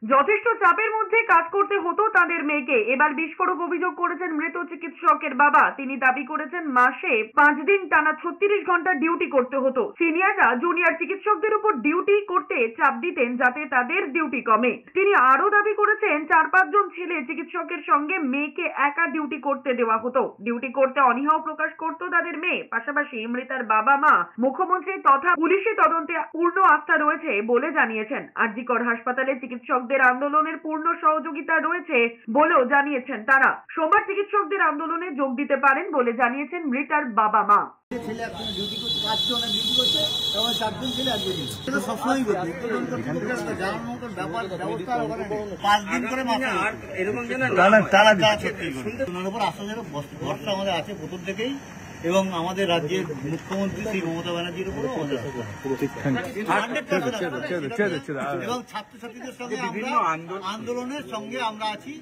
যথেষ্ট চাপের মধ্যে কাজ করতে হতো তাদের মেয়েকে। এবার বিস্ফোরক অভিযোগ করেছেন মৃত চিকিৎসকের বাবা। তিনি দাবি করেছেন মাসে 5 দিন টানা 36 ঘন্টা ডিউটি করতে হতো। সিনিয়ররা জুনিয়র চিকিৎসকদের উপর ডিউটি করতে চাপ দিতেন যাতে তাদের ডিউটি কমে। তিনি আরো দাবি করেছেন 4-5 জন ছেলে চিকিৎসকের সঙ্গে মেয়েকে একা ডিউটি করতে দেওয়া হতো। ডিউটি করতে অনীহাও প্রকাশ করত তাদের মেয়ে। পাশাপাশি মৃতার বাবা মা মুখ্যমন্ত্রী তথা পুলিশি তদন্তে পূর্ণ আস্থা রয়েছে বলে জানিয়েছেন। আরজিকর হাসপাতালে চিকিৎসকদের আন্দোলনের পূর্ণ সহযোগিতা রয়েছে বলেও জানিয়েছেন তারা। সোমবার চিকিৎসকদের আন্দোলনে যোগ দিতে পারেন বলে জানিয়েছেন মৃতার বাবা মা। ছেলে এখন ডিউটি করছে, আজকে অনেক ডিউটি করছে এবং 4 জন ছেলে আজকে ডিউটি এটা সবসময় করছে। জানার মতন ব্যাপার ব্যবস্থা ওখানে 5 দিন করে মাসে আর এরকম যেন তারা যা সত্যি ওনার উপর আস্থা যেন ভরসা আমাদের আছে প্রথম থেকেই, এবং আমাদের রাজ্যের মুখ্যমন্ত্রী শ্রী মমতা ব্যানার্জির উপরও আমাদের এবং ছাত্রছাত্রীদের সঙ্গে আমরা আন্দোলনের সঙ্গে আমরা আছি।